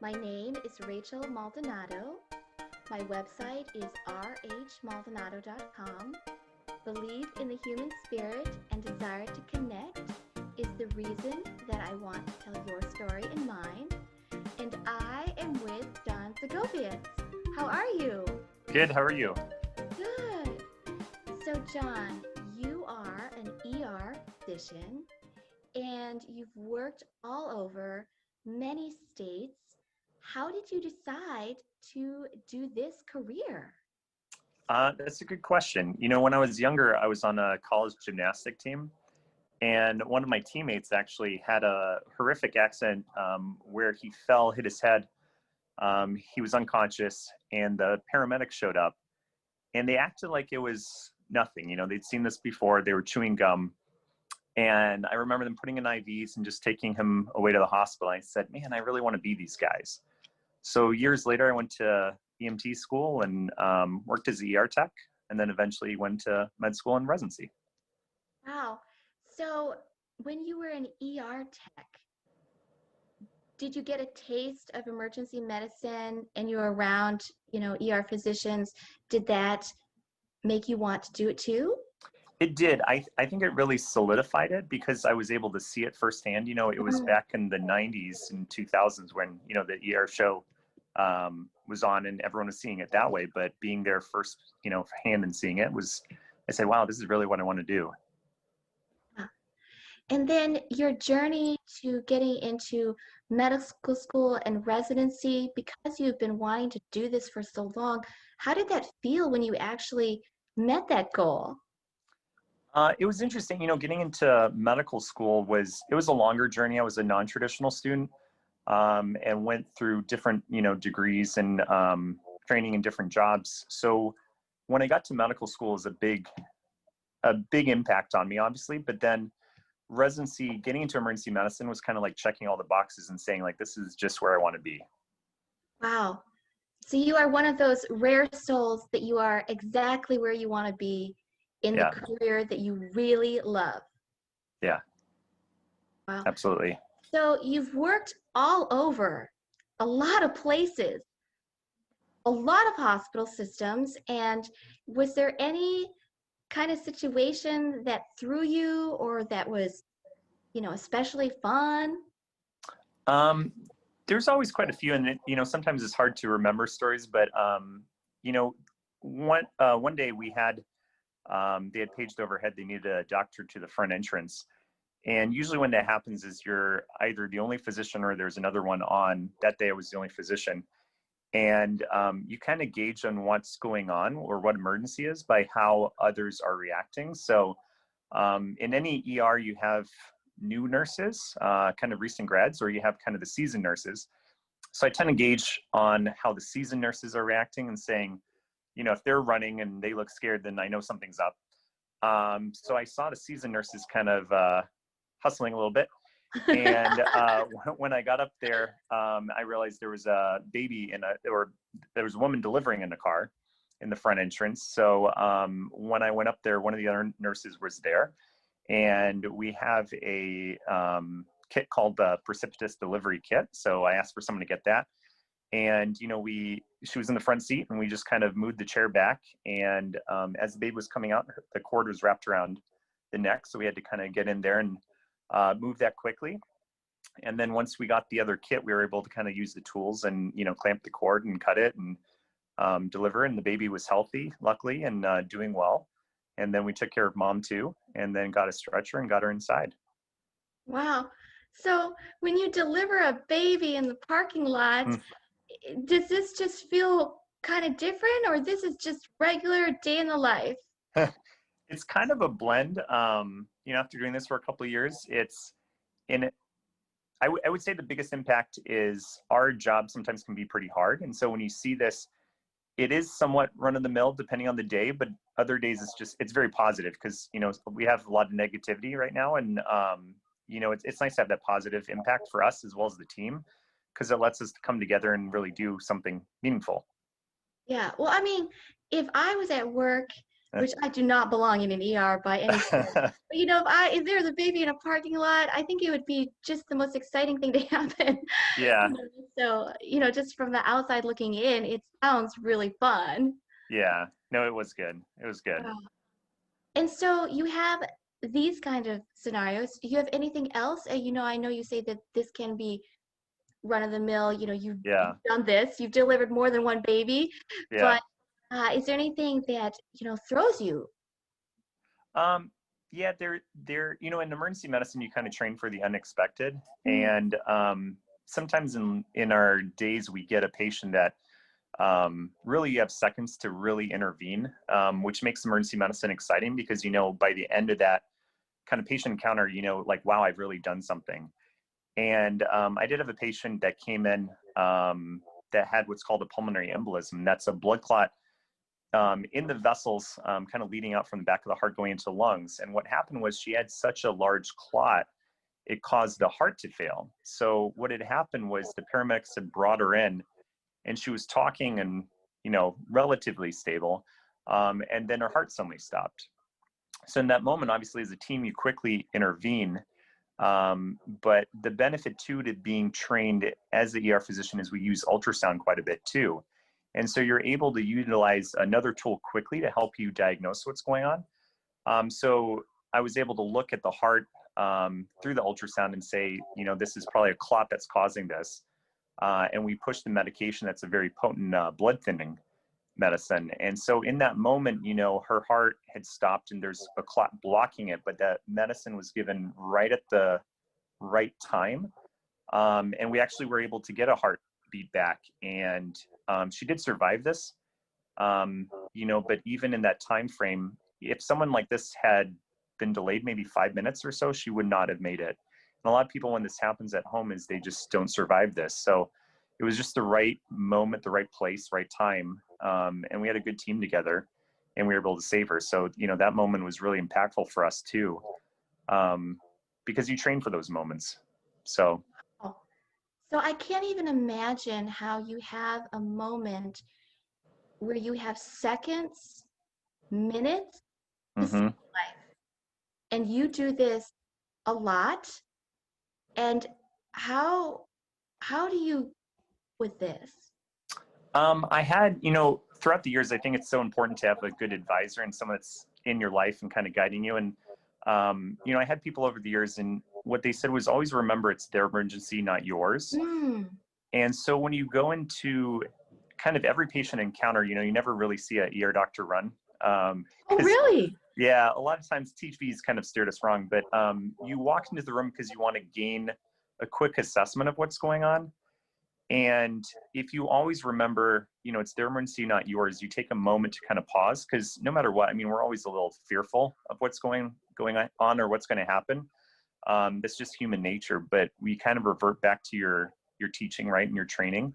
My name is Rachel Maldonado. My website is rhmaldonado.com. Believe in the human spirit and desire to connect is the reason that I want to tell your story and mine. And I am with Jon Zgyowiec. How are you? Good. How are you? Good. So, Jon, you are an ER physician and you've worked all over many states. How did you decide to do this career? That's a good question. When I was younger, I was on a college gymnastic team, and one of my teammates actually had a horrific accident where he fell, hit his head. He was unconscious, and the paramedics showed up, and they acted like it was nothing. They'd seen this before. They were chewing gum, and I remember them putting in IVs and just taking him away to the hospital. I said, "Man, I really want to be these guys." So years later, I went to EMT school and worked as an ER tech, and then eventually went to med school and residency. Wow. So, when you were an ER tech, did you get a taste of emergency medicine and you were around, ER physicians? Did that make you want to do it too? It did. I think it really solidified it because I was able to see it firsthand. It was Mm. back in the 90s and 2000s when, the ER show was on and everyone was seeing it that way. But being there first, hand and seeing it I said, wow, this is really what I want to do. And then your journey to getting into medical school and residency, because you've been wanting to do this for so long, how did that feel when you actually met that goal? It was interesting, getting into medical school it was a longer journey. I was a non-traditional student and went through different, degrees and training in different jobs. So when I got to medical school, it was a big impact on me, obviously. But then residency, getting into emergency medicine was kind of like checking all the boxes and saying like, this is just where I want to be. Wow. So you are one of those rare souls that you are exactly where you want to be in the Yeah, career that you really love. yeah, Wow. absolutely. So you've worked all over a lot of places, a lot of hospital systems. And was there any kind of situation that threw you or that was, especially fun? Um, there's always quite a few, and sometimes it's hard to remember stories. But you know, one day we had they had paged overhead. They needed a doctor to the front entrance, and usually when that happens, is you're either the only physician or there's another one on. That day, I was the only physician, and you kind of gauge on what's going on or what emergency is by how others are reacting. So in any ER, you have new nurses, kind of recent grads, or you have kind of the seasoned nurses. So I tend to gauge on how the seasoned nurses are reacting and saying, if they're running and they look scared, then I know something's up. So I saw the seasoned nurses kind of hustling a little bit. And when I got up there, I realized there was a baby or there was a woman delivering in a car in the front entrance. So when I went up there, one of the other nurses was there, and we have a kit called the precipitous delivery kit. So I asked for someone to get that, and she was in the front seat, and we just kind of moved the chair back. And as the baby was coming out, the cord was wrapped around the neck, so we had to kind of get in there and move that quickly. And then once we got the other kit, we were able to kind of use the tools and clamp the cord and cut it and deliver. And the baby was healthy, luckily, and doing well. And then we took care of mom too, and then got a stretcher and got her inside. Wow. So when you deliver a baby in the parking lot, does this just feel kind of different or this is just regular day in the life? It's kind of a blend. After doing this for a couple of years, it's in it. I would say the biggest impact is our job sometimes can be pretty hard. And so when you see this, it is somewhat run of the mill depending on the day, but other days it's very positive because, we have a lot of negativity right now. And, it's nice to have that positive impact for us as well as the team because it lets us come together and really do something meaningful. Yeah. Well, I mean, if I was at work which I do not belong in an ER by any stretch. But you know, if there's a baby in a parking lot, I think it would be just the most exciting thing to happen. Yeah, You know, so, you know, just from the outside looking in, it sounds really fun. yeah. No, it was good. It was good. Wow. And so you have these kind of scenarios. Do you have anything else? You know, I know you say that this can be run of the mill, you know, you've Yeah, done this, you've delivered more than one baby, yeah. but is there anything that, you know, throws you? Um, yeah, you know, in emergency medicine, you kind of train for the unexpected. Mm, And sometimes in our days, we get a patient that really you have seconds to really intervene, which makes emergency medicine exciting because, you know, by the end of that kind of patient encounter, you know, like, wow, I've really done something. And I did have a patient that came in that had what's called a pulmonary embolism. That's a blood clot in the vessels, kind of leading out from the back of the heart going into the lungs. And what happened was she had such a large clot, it caused the heart to fail. So what had happened was the paramedics had brought her in, and she was talking and, you know, relatively stable. And then her heart suddenly stopped. So in that moment, obviously, as a team, you quickly intervene. But the benefit too to being trained as the ER physician is we use ultrasound quite a bit too. And so you're able to utilize another tool quickly to help you diagnose what's going on. So I was able to look at the heart through the ultrasound and say, you know, this is probably a clot that's causing this. And we push the medication that's a very potent blood thinning medicine. And so in that moment, you know, her heart had stopped and there's a clot blocking it, but that medicine was given right at the right time. And we actually were able to get a heartbeat back. And she did survive this, you know, but even in that time frame, if someone like this had been delayed maybe 5 minutes or so, she would not have made it. And a lot of people, when this happens at home, is they just don't survive this. So it was just the right moment, the right place, right time. And we had a good team together and we were able to save her. So, you know, that moment was really impactful for us too, because you train for those moments. So, oh. So I can't even imagine how you have a moment where you have seconds, minutes to save mhm. life. And you do this a lot. And how how do you with this? I had, you know, throughout the years, I think it's so important to have a good advisor and someone that's in your life and kind of guiding you. And, you know, I had people over the years, and what they said was always remember it's their emergency, not yours. Mm. And so when you go into kind of every patient encounter, you know, you never really see a ER doctor run. Oh, Because, really? yeah, a lot of times TV's kind of steered us wrong, but you walk into the room because you want to gain a quick assessment of what's going on. And if you always remember, you know, it's their emergency, not yours, you take a moment to kind of pause, because no matter what, I mean, we're always a little fearful of what's going on or what's going to happen. That's just human nature, but we kind of revert back to your teaching, right, and your training,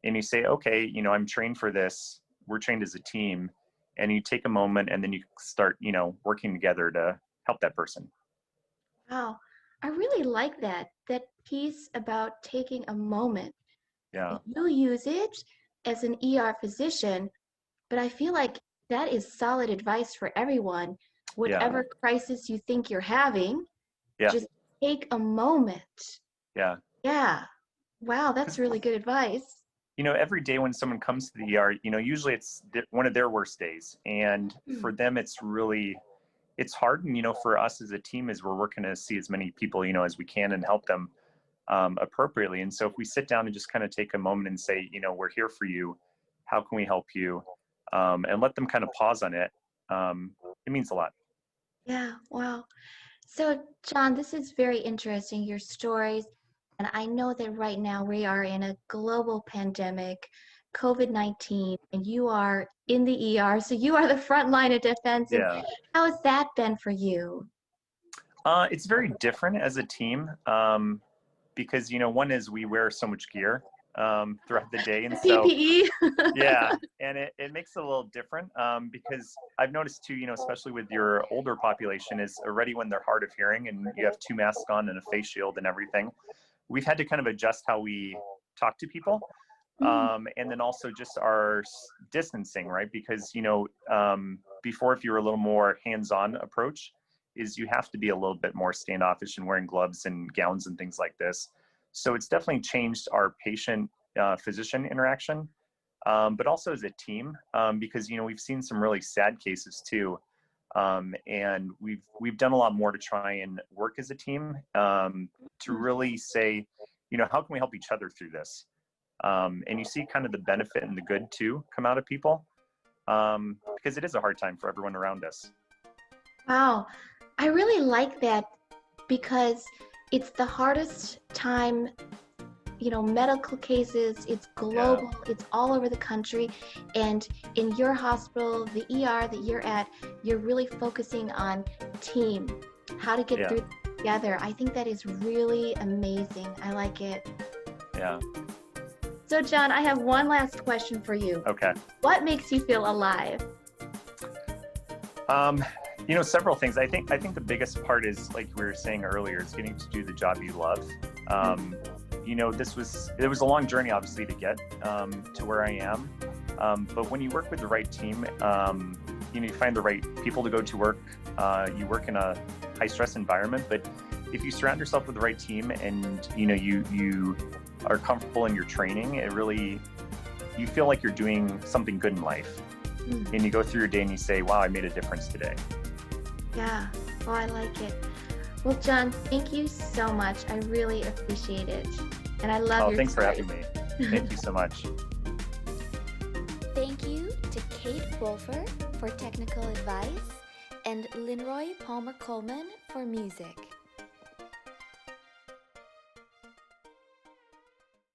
and you say, okay, you know, I'm trained for this. We're trained as a team, and you take a moment, and then you start, you know, working together to help that person. Wow. I really like that. That piece about taking a moment. Yeah, You use it as an ER physician, but I feel like that is solid advice for everyone. yeah, Whatever crisis you think you're having, yeah, just take a moment. yeah. Yeah. Wow, that's really good advice. You know, every day when someone comes to the ER, you know, usually it's one of their worst days. And Hmm. for them, it's hard. And, you know, for us as a team, as we're working to see as many people, you know, as we can and help them appropriately. And so if we sit down and just kind of take a moment and say, you know, we're here for you. How can we help you? And let them kind of pause on it. It means a lot. Yeah, wow. So, Jon, this is very interesting, your stories. And I know that right now we are in a global pandemic, COVID-19, and you are in the ER. So you are the front line of defense. And Yeah. how has that been for you? It's very different as a team, because, you know, one is we wear so much gear throughout the day. And The so, PPE? yeah, and it makes it a little different, because I've noticed too, you know, especially with your older population, is already when they're hard of hearing and you have two masks on and a face shield and everything, we've had to kind of adjust how we talk to people. And then also just our distancing, right? Because, before, if you were a little more hands-on approach, is you have to be a little bit more standoffish and wearing gloves and gowns and things like this. So it's definitely changed our patient physician interaction, but also as a team, because, we've seen some really sad cases too. And we've done a lot more to try and work as a team, to really say, how can we help each other through this? And you see kind of the benefit and the good too come out of people, because it is a hard time for everyone around us. Wow, I really like that because it's the hardest time, medical cases, it's global, it's all over the country. And in your hospital, the ER that you're at, you're really focusing on team, how to get through together. I think that is really amazing. I like it. Yeah. So Jon, I have one last question for you. Okay. What makes you feel alive? Several things. I think the biggest part is, like we were saying earlier, is getting to do the job you love. It was a long journey, obviously, to get to where I am. But when you work with the right team, you find the right people to go to work. You work in a high stress environment, but if you surround yourself with the right team and you are comfortable in your training, you feel like you're doing something good in life. And you go through your day and you say, wow, I made a difference today. Yeah, well, I like it. Well, Jon, thank you so much. I really appreciate it. And I love your thanks story. for having me. Thank you so much. Thank you to Kate Wolfer for technical advice and Linroy Palmer Coleman for music.